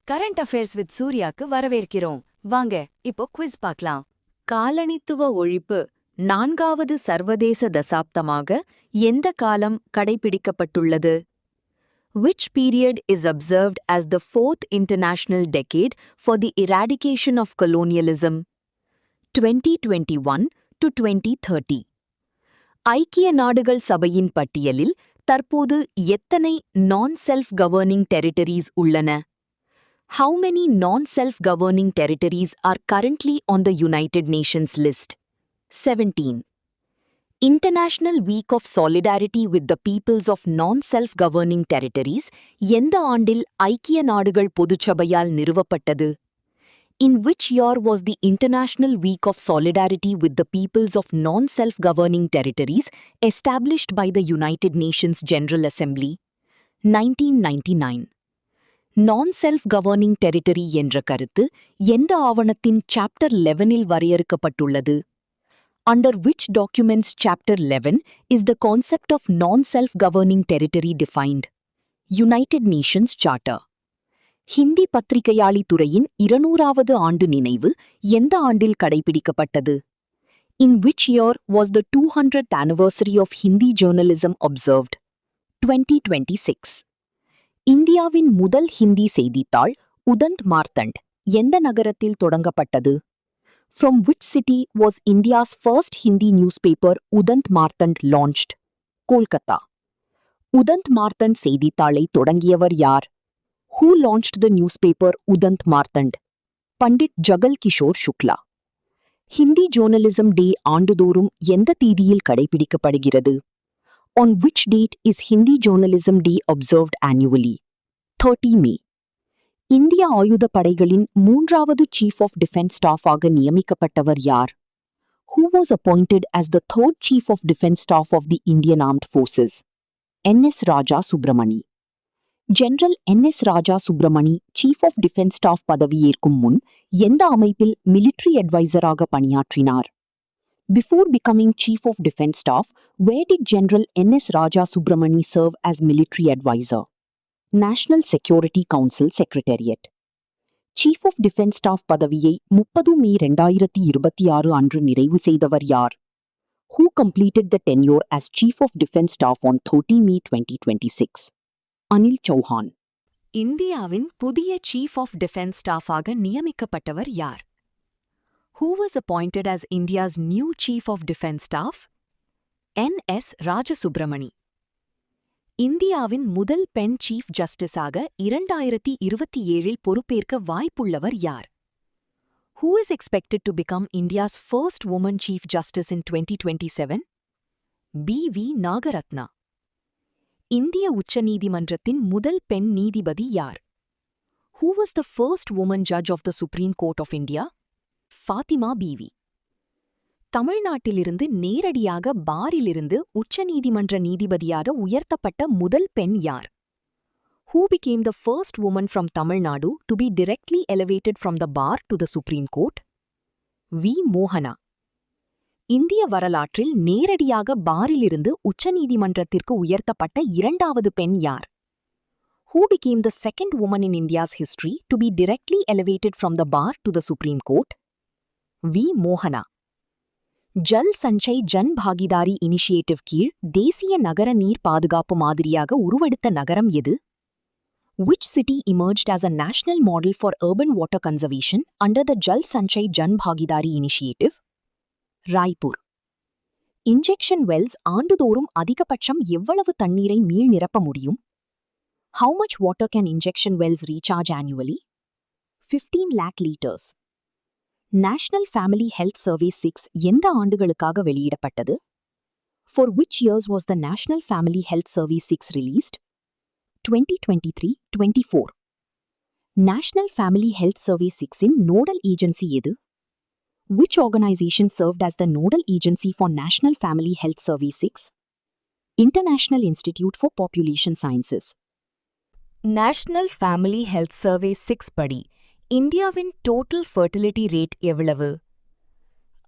Current affairs with சூர்யாக்கு வரவேற்கிறோம். வாங்க இப்போ குவிஸ் பார்க்கலாம். காலனித்துவ ஒழிப்பு 4வது சர்வதேச தசாப்தமாக எந்த காலம் கடைபிடிக்கப்பட்டுள்ளது? Which period is observed as the 4th international decade for the eradication of colonialism? 2021 to 2030. ஐக்கிய நாடுகள் சபையின் பட்டியலில் தற்போது எத்தனை நான்-செல்ஃப் கவர்னிங் டெரிட்டரிஸ் உள்ளன? How many non-self-governing territories are currently on the United Nations list? 17. International Week of Solidarity with the Peoples of Non-Self-Governing Territories எந்த ஆண்டில் ஐக்கிய நாடுகள் பொதுச்சபையால் நிறுவப்பட்டது? In which year was the International Week of Solidarity with the Peoples of Non-Self-Governing Territories established by the United Nations General Assembly? 1999. Non self governing territory என்ற கருத்து எந்த ஆவணத்தின் chapter 11இல் வரையறுக்கப்பட்டுள்ளது? Under which documents chapter 11 is the concept of non self governing territory defined? United Nations charter. Hindi பத்திரிகையாளி துறையின் 200வது ஆண்டு நினைவு எந்த ஆண்டில் கடைபிடிக்கப்பட்டது? In which year was the 200th anniversary of Hindi journalism observed? 2026. இந்தியாவின் முதல் ஹிந்தி செய்தித்தாள் உதந்த் மார்த்தண்ட் எந்த நகரத்தில் தொடங்கப்பட்டது? From which city was India's first Hindi newspaper Udant மார்த்தண்ட் launched? Kolkata. உதந்த் மார்த்தண்ட் செய்தித்தாளை தொடங்கியவர் யார்? Who launched the newspaper Udant Martand? Pandit Jugal Kishore Shukla. Hindi journalism day ஆண்டுதோறும் எந்த தேதியில் கடைபிடிக்கப்படுகிறது? On which date is Hindi Journalism Day observed annually? 30 May. இந்திய ஆயுத படைகளின் 3வது Chief of Defence Staff ஆக நியமிக்கப்பட்டவர் யார்? Who was appointed as the 3rd Chief of Defence Staff of the Indian Armed Forces? N.S. Raja Subramani. General N.S. Raja Subramani Chief of Defence Staff பதவியேற்கும் முன் எந்த அமைப்பில் military advisor ஆக பணியாற்றினார்? Before becoming Chief of Defence Staff, where did General N.S. Raja Subramani serve as military advisor? National Security Council Secretariat. Chief of Defence Staff பதவியை 30 மே 2026 அன்று நிறைவு செய்தவர் யார்? Who completed the tenure as Chief of Defence Staff on 30 May 2026? Anil Chauhan. இந்தியாவின் புதிய Chief of Defence Staff ஆக நியமிக்கப்பட்டவர் யார்? Who was appointed as India's new Chief of Defence Staff? N.S. Rajasubramani. இந்தியாவின் முதல் பெண் சீஃப் ஜஸ்டிஸாக 2027இல் பொறுப்பேற்க வாய்ப்புள்ளவர் யார்? Who is expected to become India's first woman Chief Justice in 2027? B.V. Nagaratna. இந்திய உச்சநீதிமன்றத்தின் முதல் பெண் நீதிபதி யார்? Who was the first woman judge of the Supreme Court of India? Fathima Beevi. தமிழ்நாட்டிலிருந்து நேரடியாக பாரிலிருந்து உச்சநீதிமன்ற நீதிபதியாக உயர்த்தப்பட்ட முதல் பெண் யார்? Who became the first woman from Tamil Nadu to be directly elevated from the bar to the Supreme Court? V. மோகனா. இந்திய வரலாற்றில் நேரடியாக பாரிலிருந்து உச்சநீதிமன்றத்திற்கு உயர்த்தப்பட்ட 2வது பெண் யார்? Who became the second woman in India's history to be directly elevated from the bar to the Supreme Court? V. மோகனா. ஜல் சஞ்சய் ஜன் பாகிதாரி இனிஷியேட்டிவ் கீழ் தேசிய நகர நீர் பாதுகாப்பு மாதிரியாக உருவெடுத்த நகரம் எது? Which city emerged as a national model for urban water conservation under the Jal Sanchay Jan Bhagidari initiative? Raipur. Injection Wells ஆண்டுதோறும் அதிகபட்சம் எவ்வளவு தண்ணீரை மீள் நிரப்ப முடியும்? How much water can injection wells recharge annually? 15 lakh liters. National Family Health Survey 6 எந்த ஆண்டுகளுக்காக வெளியிடப்பட்டது? For which years was the National Family Health Survey 6 released? 2023-24. National Family Health Survey 6-இன் nodal agency எது? Which organization served as the nodal agency for National Family Health Survey 6? International Institute for Population Sciences. National Family Health Survey 6 படி இந்தியாவின் total fertility rate எவ்வளவு?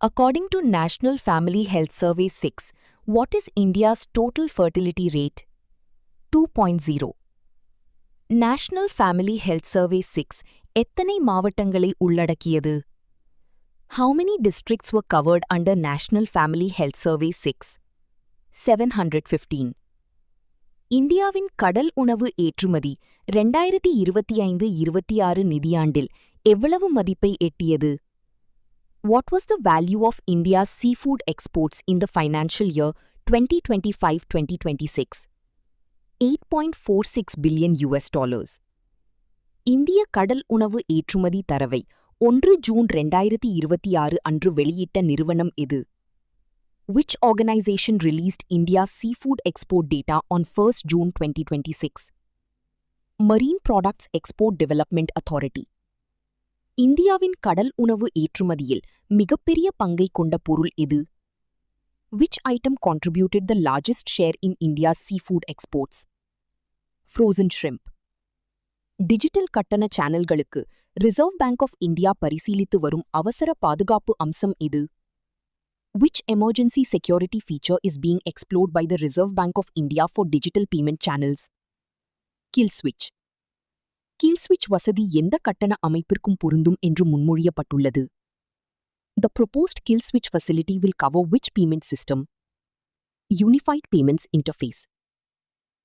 According to National Family Health Survey 6, what is India's total fertility rate? 2.0. National family health survey 6 எத்தனை மாவட்டங்களை உள்ளடக்கியது? How many districts were covered under National Family Health Survey 6? 715. இந்தியாவின் கடல் உணவு ஏற்றுமதி 2025-26 நிதியாண்டில் எவ்வளவு மதிப்பை எட்டியது? What was the value of India's seafood exports in the financial year 2025-2026? 8.46 billion US dollars. இந்திய கடல் உணவு ஏற்றுமதி தரவை 1 ஜூன் 2026 அன்று வெளியிட்ட நிறுவனம் எது? Which organization released India's seafood export data on 1st June 2026? Marine Products Export Development Authority. இந்தியாவின் கடல் உணவு ஏற்றுமதியில் மிகப்பெரிய பங்கை கொண்ட பொருள் எது? Which item contributed the largest share in India's seafood exports? Frozen shrimp. Digital கட்டண சேனல்களுக்கு ரிசர்வ் பேங்க் ஆஃப் இந்தியா பரிசீலித்து வரும் அவசர பாதுகாப்பு அம்சம் இது? Which emergency security feature is being explored by the Reserve Bank of India for digital payment channels? Kill switch. Kill switch வசதி எந்த கட்டண அமைப்பிற்கும் பொருந்தும் என்று முன்மொழியப்பட்டுள்ளது? The proposed kill switch facility will cover which payment system? Unified Payments Interface.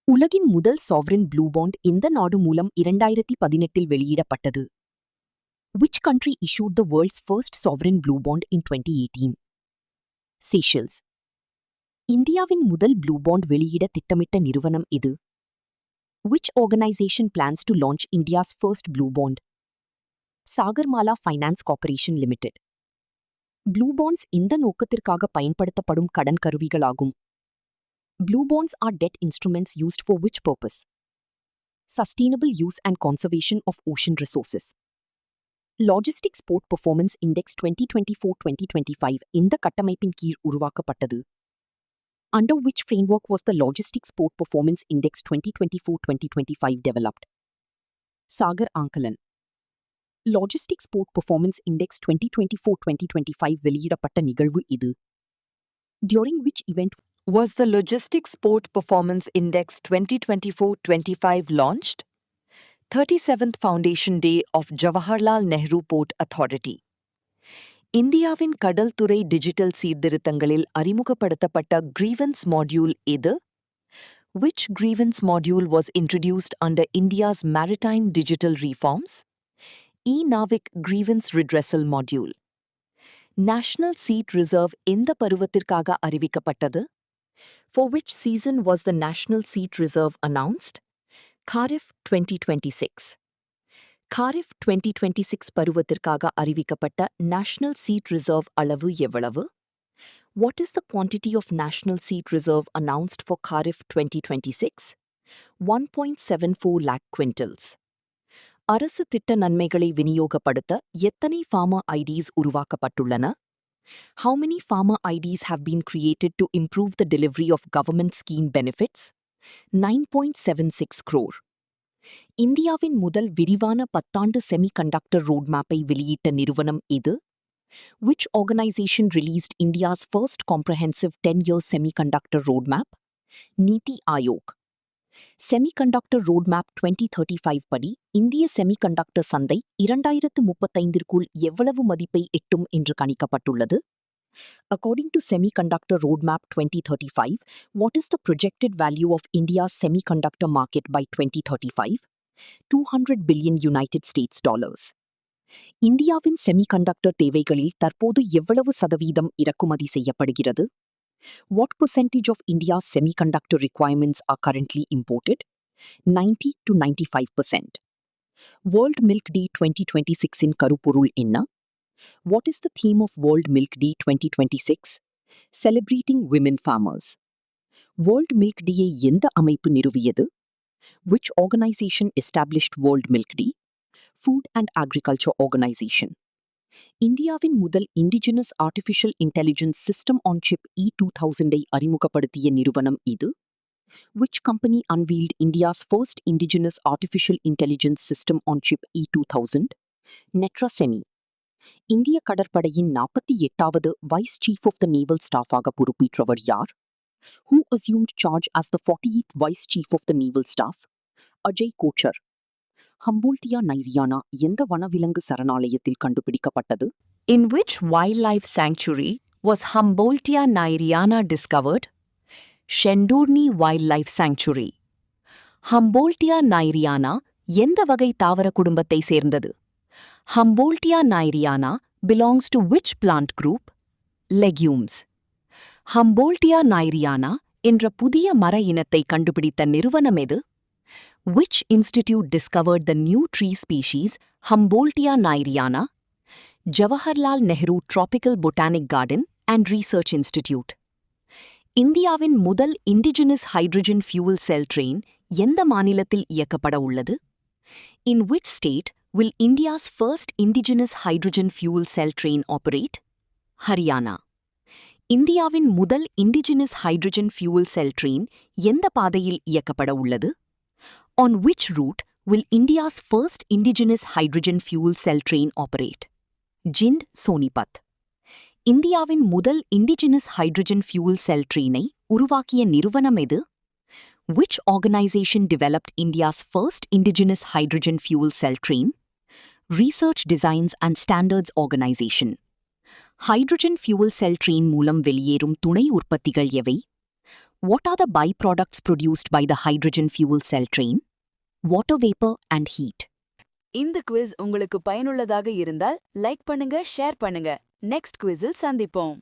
உலகின் முதல் sovereign blue bond எந்த நாடு மூலம் 2018 வெளியிடப்பட்டது? Which country issued the world's first sovereign blue bond in 2018? Seychelles. இந்தியாவின் முதல் ப்ளூ பாண்ட் வெளியிட திட்டமிட்ட நிறுவனம் எது? Which organization plans to launch India's first blue bond? Sagarmala Finance Corporation Limited. Blue bonds இந்த நோக்கத்திற்காக பயன்படுத்தப்படும் கடன் கருவிகளாகும். Blue bonds are debt instruments used for which purpose? Sustainable use and conservation of ocean resources. Logistics Port Performance Index 2024-2025 இந்த கட்டமைப்பின் கீழ் உருவாக்கப்பட்டது. Under which framework was the Logistics Port Performance Index 2024-2025 developed? Sagar Ankalan. Logistics Port Performance Index 2024-2025 வெளியிடப்பட்ட நிகழ்வு இது? During which event was the Logistics Port Performance Index 2024-25 launched? 37th Foundation Day of Jawaharlal Nehru Port Authority. இந்தியாவின் கடல் துறை digital சீர்திருத்தங்களில் அறிமுகப்படுத்தப்பட்ட grievance module எது? Which grievance module was introduced under India's maritime digital reforms? E-Navik Grievance Redressal Module. National Seat Reserve இந்த பருவத்திற்காக அறிவிக்கப்பட்டது? For which season was the National Seat Reserve announced? Kharif 2026. Kharif 2026 பருவத்திற்காக அறிவிக்கப்பட்ட National Seat Reserve அளவு எவ்வளவு? What is the quantity of National Seat Reserve announced for Kharif 2026? 1.74 lakh quintals. அரசு திட்ட நன்மைகளை விநியோகப்படுத்த எத்தனை farmer IDs உருவாக்கப்பட்டுள்ளன? How many farmer IDs have been created to improve the delivery of government scheme benefits? 9.76 crore. இந்தியாவின் முதல் விரிவான 10-ஆண்டு semiconductor ரோட்மேப்பை வெளியிட்ட நிறுவனம் எது? Which organization released India's first comprehensive 10-year semiconductor roadmap? Niti Aayog. Semiconductor roadmap 2035 படி இந்திய semiconductor சந்தை 2035ற்குள் எவ்வளவு மதிப்பை எட்டும் என்று கணிக்கப்பட்டுள்ளது? According to Semiconductor Roadmap 2035, what is the projected value of India's semiconductor market by 2035? 200 billion United States dollars. இந்தியாவின் semiconductor தேவைகளில் தற்போது எவ்வளவு சதவீதம் இறக்குமதி செய்யப்படுகிறது? What percentage of India's semiconductor requirements are currently imported? 90 to 95%. World Milk Day 2026 in கருப்பொருள் என்ன? What is the theme of World Milk Day 2026? Celebrating women farmers. World Milk Day எந்த அமைப்பு நிறுவியது? Which organization established World Milk Day? Food and Agriculture Organization. இந்தியாவின் முதல் indigenous artificial intelligence system on chip E2000 அறிமுகப்படுத்திய நிறுவனம் இது? Which company unveiled India's first indigenous artificial intelligence system on chip E2000? Netra Semi. இந்திய கடற்படையின் 48வது vice chief of the naval ஸ்டாஃபாக பொறுப்பேற்றவர் யார்? Who assumed charge as the 48th vice chief of the naval staff? Ajay Kochar. ஹம்போல்டியா நைரியானா எந்த வனவிலங்கு சரணாலயத்தில் கண்டுபிடிக்கப்பட்டது? In which wildlife sanctuary was Humboldtia nairiana discovered? Shendurni Wildlife Sanctuary. Humboldtia nairiana எந்த வகை தாவர குடும்பத்தை சேர்ந்தது? Humboldtia nairiana belongs to which plant group? Legumes. Humboldtia nairiana என்ற புதிய மர இனத்தை கண்டுபிடித்த நிறுவனம் எது? Which institute discovered the new tree species Humboldtia nairiana? Jawaharlal Nehru Tropical Botanic Garden and Research Institute. இந்தியாவின் முதல் இண்டிஜினஸ் ஹைட்ரஜன் ஃபியூவல் செல் ட்ரெயின் எந்த மாநிலத்தில் இயக்கப்பட உள்ளது? In which state will India's first indigenous hydrogen fuel cell train operate? Haryana. இந்தியாவின் முதல் indigenous hydrogen fuel செல் train எந்த பாதையில் இயக்கப்பட உள்ளது? On which route will India's first indigenous hydrogen fuel cell train operate? Jind Sonipat. இந்தியாவின் முதல் indigenous hydrogen fuel செல் ட்ரெயினை உருவாக்கிய நிறுவனம் எது? Which organization developed India's first indigenous hydrogen fuel cell train? Research Designs and Standards Organization. Hydrogen fuel sell train மூலம் வெளியேறும் துணை உற்பத்திகள் எவை? What are the byproducts produced by the hydrogen fuel cell train? Water vapor and heat. இந்த quiz உங்களுக்கு பயனுள்ளதாக இருந்தால் like பண்ணுங்க, share பண்ணுங்க. நெக்ஸ்ட் குவிஸில் சந்திப்போம்.